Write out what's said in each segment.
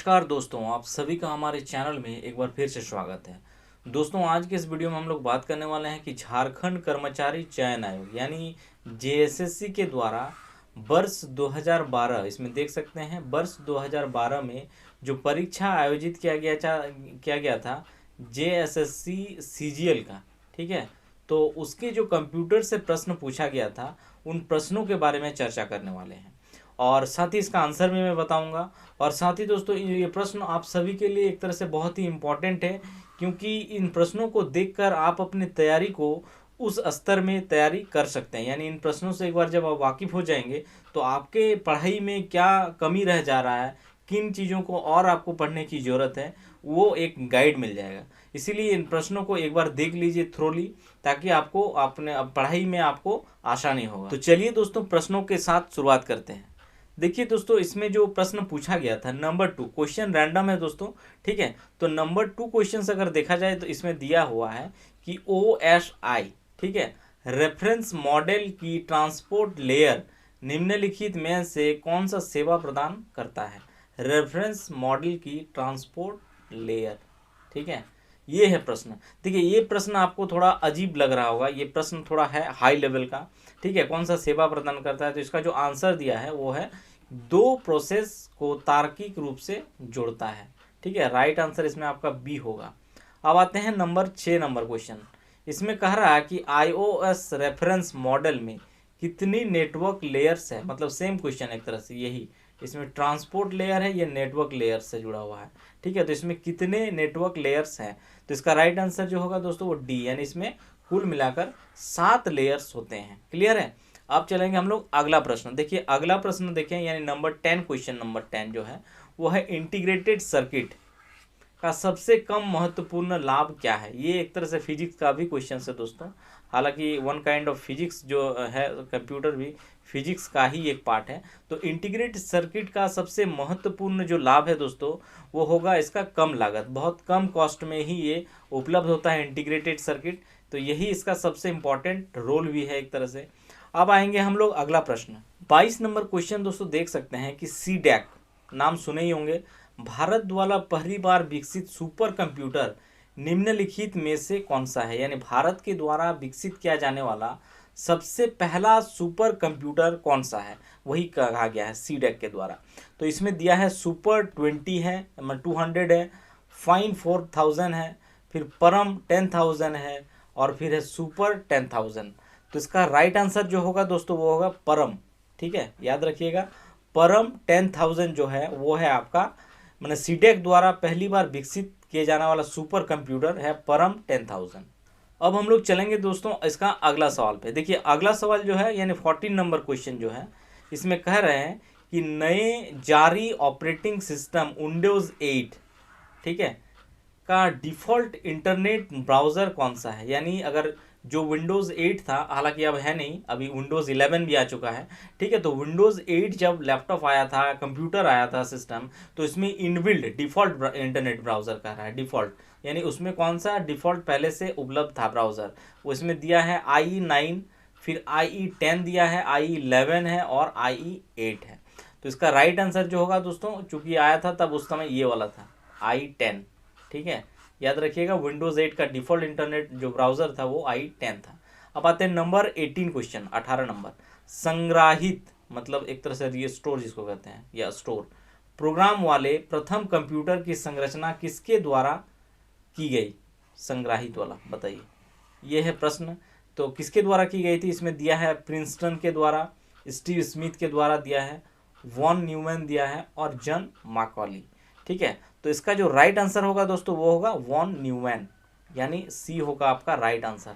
नमस्कार दोस्तों, आप सभी का हमारे चैनल में एक बार फिर से स्वागत है। दोस्तों, आज के इस वीडियो में हम लोग बात करने वाले हैं कि झारखंड कर्मचारी चयन आयोग यानी जेएसएससी के द्वारा वर्ष 2012, इसमें देख सकते हैं वर्ष 2012 में जो परीक्षा आयोजित किया गया था जेएसएससी सीजीएल का, ठीक है। तो उसके जो कंप्यूटर से प्रश्न पूछा गया था, उन प्रश्नों के बारे में चर्चा करने वाले हैं और साथ ही इसका आंसर भी मैं बताऊंगा। और साथ ही दोस्तों, ये प्रश्न आप सभी के लिए एक तरह से बहुत ही इम्पोर्टेंट है, क्योंकि इन प्रश्नों को देखकर आप अपनी तैयारी को उस स्तर में तैयारी कर सकते हैं। यानी इन प्रश्नों से एक बार जब आप वाकिफ़ हो जाएंगे तो आपके पढ़ाई में क्या कमी रह जा रहा है, किन चीज़ों को और आपको पढ़ने की ज़रूरत है, वो एक गाइड मिल जाएगा। इसीलिए इन प्रश्नों को एक बार देख लीजिए थ्रोली, ताकि आपको अपने पढ़ाई में आपको आसानी होगा। तो चलिए दोस्तों, प्रश्नों के साथ शुरुआत करते हैं। देखिए दोस्तों, इसमें जो प्रश्न पूछा गया था नंबर 2, क्वेश्चन रैंडम है दोस्तों, ठीक है। तो नंबर 2 क्वेश्चन अगर देखा जाए तो इसमें दिया हुआ है कि OSI, ठीक है, रेफरेंस मॉडल की ट्रांसपोर्ट लेयर निम्नलिखित में से कौन सा सेवा प्रदान करता है। रेफरेंस मॉडल की ट्रांसपोर्ट लेयर, ठीक है, ये है प्रश्न। देखिए, ये प्रश्न आपको थोड़ा अजीब लग रहा होगा, ये प्रश्न थोड़ा है हाई लेवल का, ठीक है। कौन सा सेवा प्रदान करता है, तो इसका जो आंसर दिया है वो है दो प्रोसेस को तार्किक रूप से जोड़ता है, ठीक है। राइट आंसर इसमें आपका बी होगा। अब आते हैं नंबर 6 नंबर क्वेश्चन। इसमें कह रहा है कि iOS रेफरेंस मॉडल में कितनी नेटवर्क लेयर्स है। मतलब सेम क्वेश्चन एक तरह से, यही इसमें ट्रांसपोर्ट लेयर है, ये नेटवर्क लेयर से जुड़ा हुआ है, ठीक है। तो इसमें कितने नेटवर्क लेयर्स हैं, तो इसका राइट आंसर जो होगा दोस्तों वो डी, यानी इसमें कुल मिलाकर 7 लेयर्स होते हैं। क्लियर है। अब चलेंगे हम लोग अगला प्रश्न। देखिए अगला प्रश्न देखें, यानी नंबर 10 क्वेश्चन नंबर 10 जो है वो है इंटीग्रेटेड सर्किट का सबसे कम महत्वपूर्ण लाभ क्या है। ये एक तरह से फिजिक्स का भी क्वेश्चन है दोस्तों। हालांकि वन काइंड ऑफ फिजिक्स जो है, कंप्यूटर भी फिजिक्स का ही एक पार्ट है। तो इंटीग्रेटेड सर्किट का सबसे महत्वपूर्ण जो लाभ है दोस्तों, वो होगा इसका कम लागत। बहुत कम कॉस्ट में ही ये उपलब्ध होता है इंटीग्रेटेड सर्किट। तो यही इसका सबसे इम्पॉर्टेंट रोल भी है एक तरह से। अब आएंगे हम लोग अगला प्रश्न। 22 नंबर क्वेश्चन दोस्तों देख सकते हैं कि सीडैक, नाम सुने ही होंगे, भारत द्वारा पहली बार विकसित सुपर कंप्यूटर निम्नलिखित में से कौन सा है। यानी भारत के द्वारा विकसित किया जाने वाला सबसे पहला सुपर कंप्यूटर कौन सा है, वही कहा गया है सीडैक के द्वारा। तो इसमें दिया है सुपर 20 है, 200 है, फाइन 4000 है, फिर परम 10,000 है, और फिर है सुपर 10,000। तो इसका राइट आंसर जो होगा दोस्तों वो होगा परम, ठीक है, याद रखिएगा। परम 10,000 जो है वो है आपका, मैंने सीडैक द्वारा पहली बार विकसित किए जाने वाला सुपर कंप्यूटर है परम 10,000। अब हम लोग चलेंगे दोस्तों इसका अगला सवाल पे। देखिए अगला सवाल जो है, यानी 14 नंबर क्वेश्चन जो है, इसमें कह रहे हैं कि नए जारी ऑपरेटिंग सिस्टम विंडोज़ 8, ठीक है, का डिफ़ॉल्ट इंटरनेट ब्राउज़र कौन सा है। यानी अगर जो विंडोज़ 8 था, हालांकि अब है नहीं, अभी विंडोज़ 11 भी आ चुका है, ठीक है। तो विंडोज़ 8 जब लैपटॉप आया था, कंप्यूटर आया था सिस्टम, तो इसमें इनबिल्ड डिफ़ॉल्ट इंटरनेट ब्राउज़र कह रहा है, डिफ़ॉल्ट, यानी उसमें कौन सा डिफ़ॉल्ट पहले से उपलब्ध था ब्राउज़र, वो इसमें दिया है IE9, फिर IE10 दिया है, IE11 है और IE8 है। तो इसका राइट आंसर जो होगा दोस्तों, चूँकि आया था तब उस समय ये वाला था IE10, ठीक है, याद रखिएगा। विंडोज़ 8 का डिफ़ॉल्ट इंटरनेट जो ब्राउज़र था वो IE10 था। अब आते हैं नंबर 18 क्वेश्चन, 18 नंबर। संग्राहित मतलब एक तरह से रीस्टोर जिसको कहते हैं, या स्टोर प्रोग्राम वाले प्रथम कंप्यूटर की संरचना किसके द्वारा की गई। संग्राहित वाला बताइए, ये है प्रश्न। तो किसके द्वारा की गई थी, इसमें दिया है प्रिंसटन के द्वारा, स्टीव स्मिथ के द्वारा दिया है, वॉन न्यूमैन दिया है, और जॉन मैकॉली, ठीक है। तो इसका जो राइट आंसर होगा दोस्तों वो होगा वॉन न्यूमैन, यानी सी होगा आपका राइट आंसर।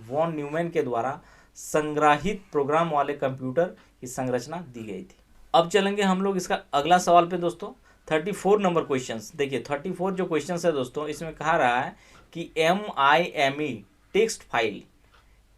वॉन न्यूमैन के द्वारा संग्राहित प्रोग्राम वाले कंप्यूटर की संरचना दी गई थी। अब चलेंगे हम लोग इसका अगला सवाल पे दोस्तों, 34 नंबर क्वेश्चंस। देखिए 34 जो क्वेश्चंस है दोस्तों, इसमें कहा रहा है कि MIME टेक्स्ट फाइल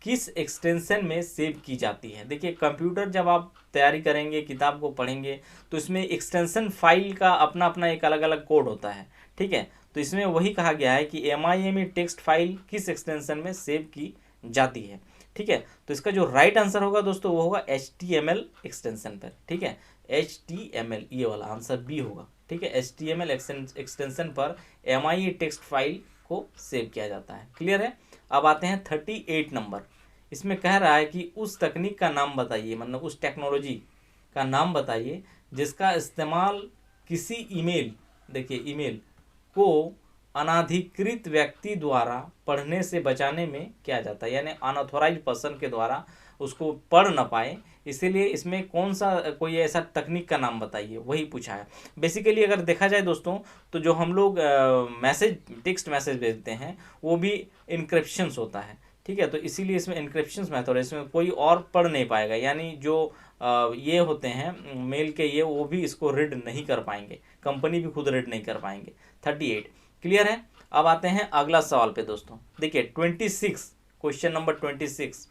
किस एक्सटेंशन में सेव की जाती है। देखिए कंप्यूटर जब आप तैयारी करेंगे, किताब को पढ़ेंगे, तो इसमें एक्सटेंशन फाइल का अपना अपना एक अलग अलग कोड होता है, ठीक है। तो इसमें वही कहा गया है कि MIME टेक्स्ट फाइल किस एक्सटेंशन में सेव की जाती है, ठीक है। तो इसका जो राइट आंसर होगा दोस्तों वो होगा HTML एक्सटेंशन पर, ठीक है, HTML, ये वाला आंसर बी होगा। ठीक है, HTML एक्सटेंशन पर MIA टेक्स्ट फाइल को सेव किया जाता है। क्लियर है। अब आते हैं 38 नंबर। इसमें कह रहा है कि उस तकनीक का नाम बताइए, मतलब उस टेक्नोलॉजी का नाम बताइए जिसका इस्तेमाल किसी ईमेल, देखिए ईमेल को अनाधिकृत व्यक्ति द्वारा पढ़ने से बचाने में किया जाता है, यानी अनऑथोराइज पर्सन के द्वारा उसको पढ़ ना पाए, इसीलिए इसमें कौन सा कोई ऐसा तकनीक का नाम बताइए, वही पूछा है। बेसिकली अगर देखा जाए दोस्तों, तो जो हम लोग मैसेज, टेक्स्ट मैसेज भेजते हैं वो भी इनक्रिप्शंस होता है, ठीक है, तो इसीलिए इसमें इनक्रिप्शंस मेथड है, इसमें कोई और पढ़ नहीं पाएगा, यानी जो ये होते हैं मेल के, ये वो भी इसको रीड नहीं कर पाएंगे, कंपनी भी खुद रीड नहीं कर पाएंगे। 38 क्लियर है। अब आते हैं अगला सवाल पे दोस्तों, देखिए 26, क्वेश्चन नंबर 26।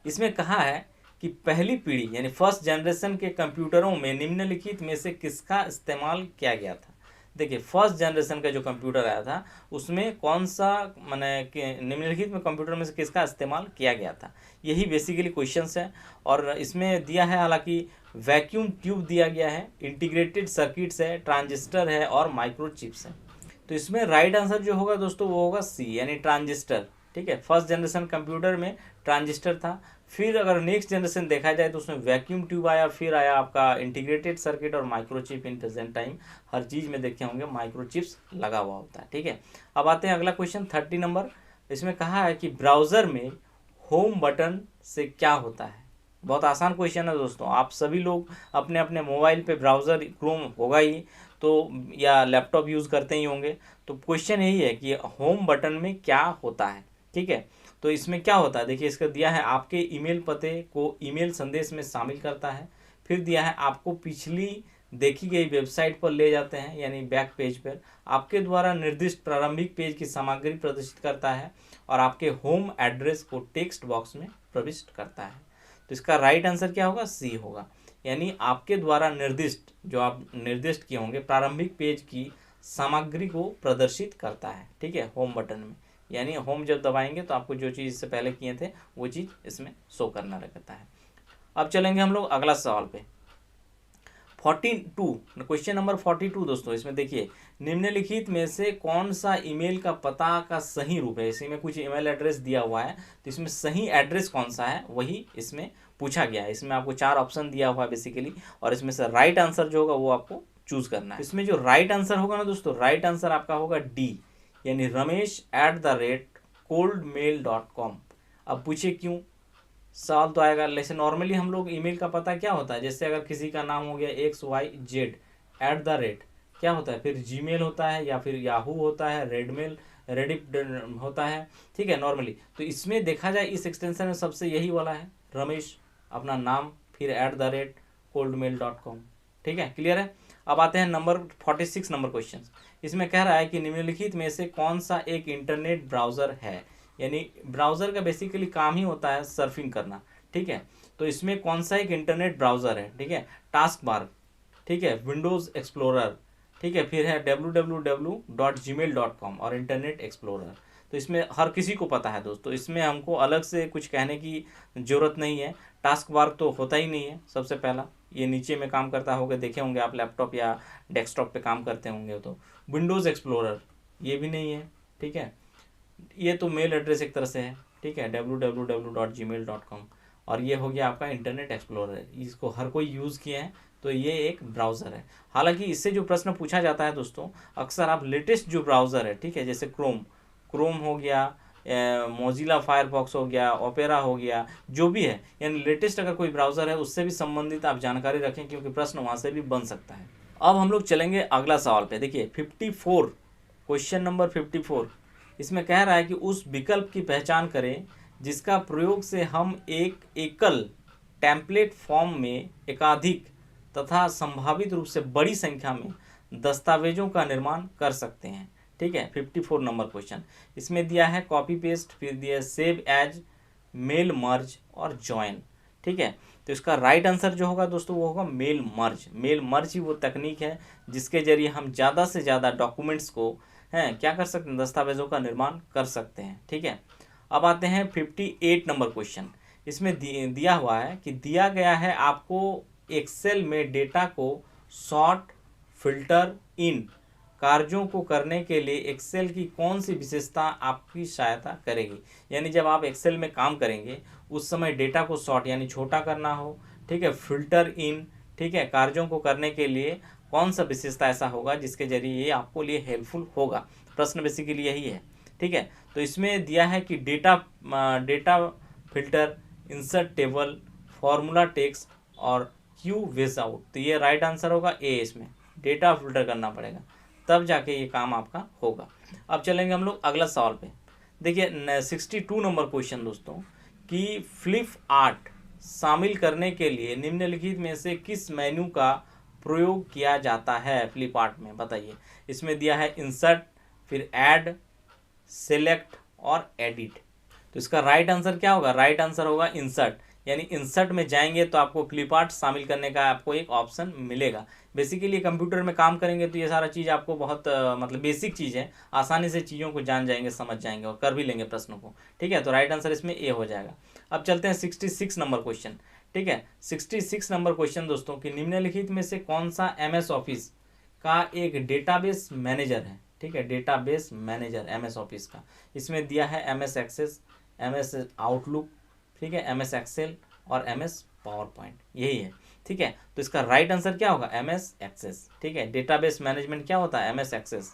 इसमें कहा है कि पहली पीढ़ी यानी फर्स्ट जनरेशन के कंप्यूटरों में निम्नलिखित में से किसका इस्तेमाल किया गया था। देखिए फर्स्ट जनरेशन का जो कंप्यूटर आया था उसमें कौन सा, माने निम्नलिखित में कंप्यूटर में से किसका इस्तेमाल किया गया था, यही बेसिकली क्वेश्चंस है। और इसमें दिया है हालांकि वैक्यूम ट्यूब दिया गया है, इंटीग्रेटेड सर्किट्स है, ट्रांजिस्टर है और माइक्रोचिप्स है। तो इसमें राइट आंसर जो होगा दोस्तों वो होगा सी, यानी ट्रांजिस्टर। ठीक है, फर्स्ट जनरेशन कंप्यूटर में ट्रांजिस्टर था। फिर अगर नेक्स्ट जनरेशन देखा जाए तो उसमें वैक्यूम ट्यूब आया, फिर आया आपका इंटीग्रेटेड सर्किट और माइक्रोचिप। इन प्रेजेंट टाइम हर चीज़ में देखे होंगे माइक्रोचिप्स लगा हुआ होता है। ठीक है, अब आते हैं अगला क्वेश्चन 30 नंबर। इसमें कहा है कि ब्राउज़र में होम बटन से क्या होता है। बहुत आसान क्वेश्चन है दोस्तों, आप सभी लोग अपने अपने मोबाइल पे ब्राउज़र क्रोम होगा ही, तो या लैपटॉप यूज़ करते ही होंगे। तो क्वेश्चन यही है कि होम बटन में क्या होता है। ठीक है, तो इसमें क्या होता है, देखिए इसका दिया है आपके ईमेल पते को ईमेल संदेश में शामिल करता है। फिर दिया है आपको पिछली देखी गई वेबसाइट पर ले जाते हैं, यानी बैक पेज पर। आपके द्वारा निर्दिष्ट प्रारंभिक पेज की सामग्री प्रदर्शित करता है और आपके होम एड्रेस को टेक्स्ट बॉक्स में प्रविष्ट करता है। तो इसका राइट आंसर क्या होगा, सी होगा, यानी आपके द्वारा निर्दिष्ट, जो आप निर्दिष्ट किए होंगे प्रारंभिक पेज की सामग्री को प्रदर्शित करता है। ठीक है, होम बटन में, यानी होम जब दबाएंगे तो आपको जो चीज़ इससे पहले किए थे वो चीज़ इसमें शो करना रहता है। अब चलेंगे हम लोग अगला सवाल पे 42, क्वेश्चन नंबर 42 दोस्तों। इसमें देखिए निम्नलिखित में से कौन सा ईमेल का पता का सही रूप है। इसी में कुछ ईमेल एड्रेस दिया हुआ है, तो इसमें सही एड्रेस कौन सा है वही इसमें पूछा गया है। इसमें आपको 4 ऑप्शन दिया हुआ है बेसिकली, और इसमें से राइट आंसर जो होगा वो आपको चूज करना है। इसमें जो राइट आंसर होगा ना दोस्तों, राइट आंसर आपका होगा डी, यानी ramesh@coldmail.com। अब पूछिए क्यों, सवाल तो आएगा। जैसे नॉर्मली हम लोग ईमेल का पता क्या होता है, जैसे अगर किसी का नाम हो गया XYZ @ क्या होता है, फिर जीमेल होता है या फिर याहू होता है, रेडमेल, रेडिट होता है। ठीक है, नॉर्मली। तो इसमें देखा जाए इस एक्सटेंशन में सबसे यही वाला है, रमेश अपना नाम फिर @coldmail.com। ठीक है, क्लियर है। अब आते हैं नंबर 46 नंबर क्वेश्चन। इसमें कह रहा है कि निम्नलिखित में से कौन सा एक इंटरनेट ब्राउज़र है, यानी ब्राउज़र का बेसिकली काम ही होता है सर्फिंग करना। ठीक है, तो इसमें कौन सा एक इंटरनेट ब्राउज़र है। ठीक है, टास्क बार, ठीक है, विंडोज़ एक्सप्लोरर, ठीक है, फिर है www.gmail.com और इंटरनेट एक्सप्लोरर। तो इसमें हर किसी को पता है दोस्तों, इसमें हमको अलग से कुछ कहने की ज़रूरत नहीं है। टास्क बार तो होता ही नहीं है, सबसे पहला ये नीचे में काम करता होगा, देखे होंगे आप लैपटॉप या डेस्कटॉप पे काम करते होंगे। तो विंडोज़ एक्सप्लोरर ये भी नहीं है। ठीक है, ये तो मेल एड्रेस एक तरह से है। ठीक है, www.gmail.com, और ये हो गया आपका इंटरनेट एक्सप्लोरर, इसको हर कोई यूज़ किए हैं, तो ये एक ब्राउज़र है। हालांकि इससे जो प्रश्न पूछा जाता है दोस्तों, अक्सर आप लेटेस्ट जो ब्राउज़र है, ठीक है, जैसे क्रोम हो गया, मोजिला फायरफॉक्स हो गया, ओपेरा हो गया, जो भी है, यानी लेटेस्ट अगर कोई ब्राउज़र है उससे भी संबंधित आप जानकारी रखें, क्योंकि प्रश्न वहाँ से भी बन सकता है। अब हम लोग चलेंगे अगला सवाल पे। देखिए 54, क्वेश्चन नंबर 54। इसमें कह रहा है कि उस विकल्प की पहचान करें जिसका प्रयोग से हम एक एकल टेम्पलेट फॉर्म में एकाधिक तथा संभावित रूप से बड़ी संख्या में दस्तावेजों का निर्माण कर सकते हैं। ठीक है, 54 नंबर क्वेश्चन। इसमें दिया है कॉपी पेस्ट, फिर दिया है सेव एज, मेल मर्ज और जॉइन। ठीक है, तो इसका राइट आंसर जो होगा दोस्तों वो होगा मेल मर्ज। मेल मर्ज ही वो तकनीक है जिसके जरिए हम ज़्यादा से ज़्यादा डॉक्यूमेंट्स को क्या कर सकते हैं, दस्तावेजों का निर्माण कर सकते हैं। ठीक है, अब आते हैं 58 नंबर क्वेश्चन। इसमें दिया हुआ है कि दिया गया है आपको एक्सेल में डेटा को सॉर्ट, फिल्टर इन कार्यों को करने के लिए एक्सेल की कौन सी विशेषता आपकी सहायता करेगी। यानी जब आप एक्सेल में काम करेंगे उस समय डेटा को शॉर्ट यानी छोटा करना हो, ठीक है, फिल्टर इन, ठीक है, कार्यों को करने के लिए कौन सा विशेषता ऐसा होगा जिसके जरिए ये आपको लिए हेल्पफुल होगा। प्रश्न बेसिकली यही है, ठीक है। तो इसमें दिया है कि data filter, insert table, formula text और क्यू वेज आउट। तो ये राइट आंसर होगा ए। इसमें डेटा फिल्टर करना पड़ेगा तब जाके ये काम आपका होगा। अब चलेंगे हम लोग अगला सवाल पे। देखिए 62 नंबर क्वेश्चन दोस्तों कि फ्लिप आर्ट शामिल करने के लिए निम्नलिखित में से किस मेन्यू का प्रयोग किया जाता है फ्लिप आर्ट में, बताइए। इसमें दिया है इंसर्ट, फिर ऐड, सेलेक्ट और एडिट। तो इसका राइट आंसर क्या होगा? राइट आंसर होगा इंसर्ट। यानी इंसर्ट में जाएंगे तो आपको फ्लिप आर्ट शामिल करने का आपको एक ऑप्शन मिलेगा। बेसिकली कंप्यूटर में काम करेंगे तो ये सारा चीज़ आपको बहुत मतलब बेसिक चीज़ है, आसानी से चीज़ों को जान जाएंगे, समझ जाएंगे और कर भी लेंगे प्रश्नों को, ठीक है। तो राइट आंसर इसमें ए हो जाएगा। अब चलते हैं 66 नंबर क्वेश्चन, ठीक है। 66 नंबर क्वेश्चन दोस्तों कि निम्नलिखित में से कौन सा MS ऑफिस का एक डेटाबेस मैनेजर है, ठीक है, डेटाबेस मैनेजर MS ऑफिस का। इसमें दिया है MS एक्सेस, MS आउटलुक, ठीक है, MS एक्सेल और MS पावर पॉइंट, यही है, ठीक है। तो इसका राइट आंसर क्या होगा? MS एक्सेस, ठीक है। डेटाबेस मैनेजमेंट क्या होता है? MS access.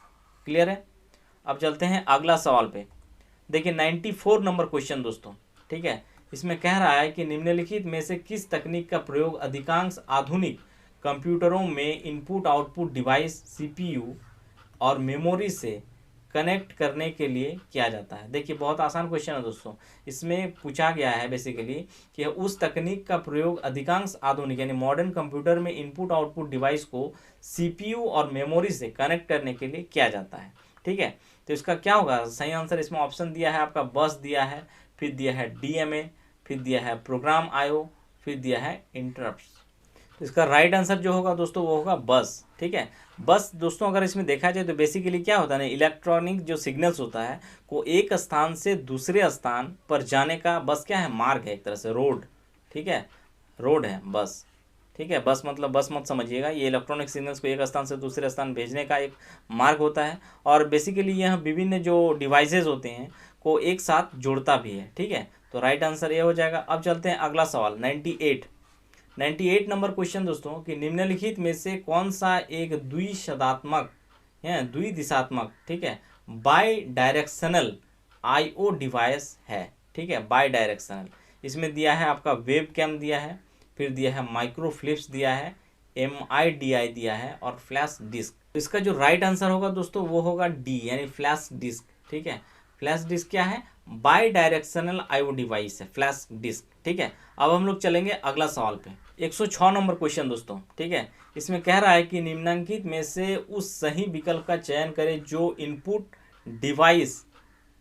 क्लियर है। अब चलते हैं अगला सवाल पे। देखिए 94 नंबर क्वेश्चन दोस्तों, ठीक है। इसमें कह रहा है कि निम्नलिखित में से किस तकनीक का प्रयोग अधिकांश आधुनिक कंप्यूटरों में इनपुट आउटपुट डिवाइस CPU और मेमोरी से कनेक्ट करने के लिए किया जाता है। देखिए बहुत आसान क्वेश्चन है दोस्तों। इसमें पूछा गया है बेसिकली कि उस तकनीक का प्रयोग अधिकांश आधुनिक यानी मॉडर्न कंप्यूटर में इनपुट आउटपुट डिवाइस को CPU और मेमोरी से कनेक्ट करने के लिए किया जाता है, ठीक है। तो इसका क्या होगा? सही आंसर इसमें ऑप्शन दिया है आपका बस दिया है, फिर दिया है DMA, फिर दिया है प्रोग्राम IO, फिर दिया है इंटरप्ट्स। तो इसका राइट आंसर जो होगा दोस्तों वो होगा बस, ठीक है। बस दोस्तों अगर इसमें देखा जाए तो बेसिकली क्या होता है ना, इलेक्ट्रॉनिक जो सिग्नल्स होता है को एक स्थान से दूसरे स्थान पर जाने का बस क्या है? मार्ग है, एक तरह से रोड, ठीक है, रोड है बस, ठीक है। बस मतलब बस मत समझिएगा, ये इलेक्ट्रॉनिक सिग्नल्स को एक स्थान से दूसरे स्थान भेजने का एक मार्ग होता है और बेसिकली यह विभिन्न जो डिवाइसेज होते हैं को एक साथ जोड़ता भी है, ठीक है। तो राइट आंसर ये हो जाएगा। अब चलते हैं अगला सवाल 98 नंबर क्वेश्चन दोस्तों कि निम्नलिखित में से कौन सा एक द्विदिशात्मक है, द्विदिशात्मक, ठीक है, बाई डायरेक्शनल IO डिवाइस है, ठीक है, बाई डायरेक्शनल। इसमें दिया है आपका वेब कैम दिया है, फिर दिया है माइक्रो फ्लिप्स दिया है, MIDI दिया है और फ्लैश डिस्क। इसका जो राइट आंसर होगा दोस्तों वो होगा डी यानी फ्लैश डिस्क, ठीक है। फ्लैश डिस्क क्या है? बाई डायरेक्शनल IO डिवाइस है फ्लैश डिस्क, ठीक है। अब हम लोग चलेंगे अगला सवाल पे 106 नंबर क्वेश्चन दोस्तों, ठीक है। इसमें कह रहा है कि निम्नलिखित में से उस सही विकल्प का चयन करें जो इनपुट डिवाइस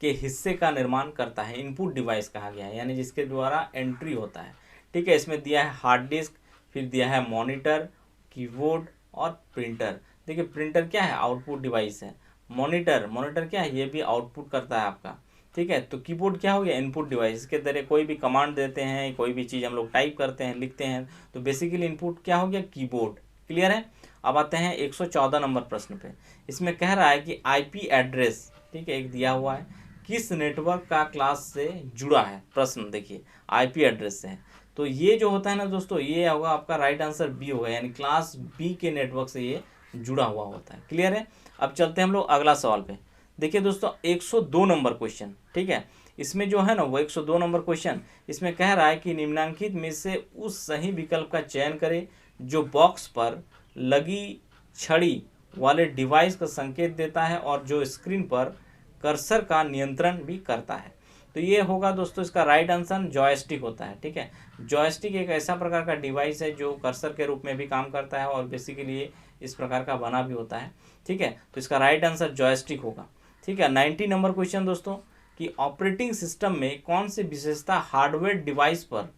के हिस्से का निर्माण करता है। इनपुट डिवाइस कहा गया है यानी जिसके द्वारा एंट्री होता है, ठीक है। इसमें दिया है हार्ड डिस्क, फिर दिया है मॉनिटर, कीबोर्ड और प्रिंटर। देखिए प्रिंटर क्या है? आउटपुट डिवाइस है। मॉनिटर क्या है? ये भी आउटपुट करता है आपका, ठीक है। तो कीबोर्ड क्या हो गया? Input device. के तरह कोई भी कमांड देते हैं, कोई भी चीज़ हम लोग टाइप करते हैं, लिखते हैं, तो बेसिकली इनपुट क्या हो गया? कीबोर्ड। क्लियर है। अब आते हैं 114 नंबर प्रश्न पे। इसमें कह रहा है कि IP एड्रेस, ठीक है, एक दिया हुआ है, किस नेटवर्क का क्लास से जुड़ा है? प्रश्न देखिए IP एड्रेस से है, तो ये जो होता है ना दोस्तों ये होगा आपका राइट आंसर बी होगा यानी क्लास B के नेटवर्क से ये जुड़ा हुआ होता है। क्लियर है। अब चलते हैं हम लोग अगला सवाल पे। देखिए दोस्तों 102 नंबर क्वेश्चन, ठीक है। इसमें जो है ना वो 102 नंबर क्वेश्चन, इसमें कह रहा है कि निम्नलिखित में से उस सही विकल्प का चयन करें जो बॉक्स पर लगी छड़ी वाले डिवाइस का संकेत देता है और जो स्क्रीन पर कर्सर का नियंत्रण भी करता है। तो ये होगा दोस्तों इसका राइट आंसर जॉयस्टिक होता है, ठीक है। जॉयस्टिक एक ऐसा प्रकार का डिवाइस है जो कर्सर के रूप में भी काम करता है और बेसिकली इस प्रकार का बना भी होता है, ठीक है। तो इसका राइट आंसर जॉयस्टिक होगा, ठीक है। 90 नंबर क्वेश्चन दोस्तों कि ऑपरेटिंग सिस्टम में कौन सी विशेषता हार्डवेयर डिवाइस पर,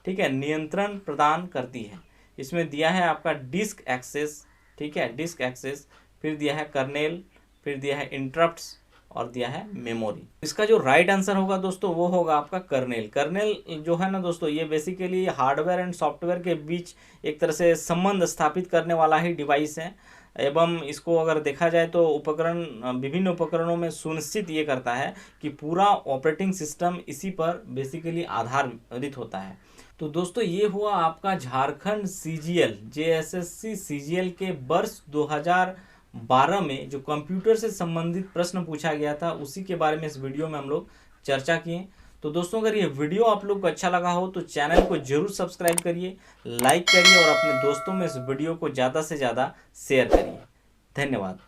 ठीक है, नियंत्रण प्रदान करती है? इसमें दिया है आपका डिस्क एक्सेस, ठीक है, डिस्क एक्सेस, फिर दिया है कर्नेल, फिर दिया है इंटरप्ट्स और दिया है मेमोरी। इसका जो राइट आंसर होगा दोस्तों वो होगा आपका कर्नेल। कर्नेल जो है ना दोस्तों ये बेसिकली हार्डवेयर एंड सॉफ्टवेयर के बीच एक तरह से संबंध स्थापित करने वाला ही डिवाइस है एवं इसको अगर देखा जाए तो विभिन्न उपकरणों में सुनिश्चित ये करता है कि पूरा ऑपरेटिंग सिस्टम इसी पर बेसिकली आधारित होता है। तो दोस्तों ये हुआ आपका झारखंड सीजीएल जेएसएससी सीजीएल के वर्ष 2012 में जो कंप्यूटर से संबंधित प्रश्न पूछा गया था, उसी के बारे में इस वीडियो में हम लोग चर्चा किए। तो दोस्तों अगर ये वीडियो आप लोग को अच्छा लगा हो तो चैनल को जरूर सब्सक्राइब करिए, लाइक करिए और अपने दोस्तों में इस वीडियो को ज़्यादा से ज़्यादा शेयर करिए। धन्यवाद।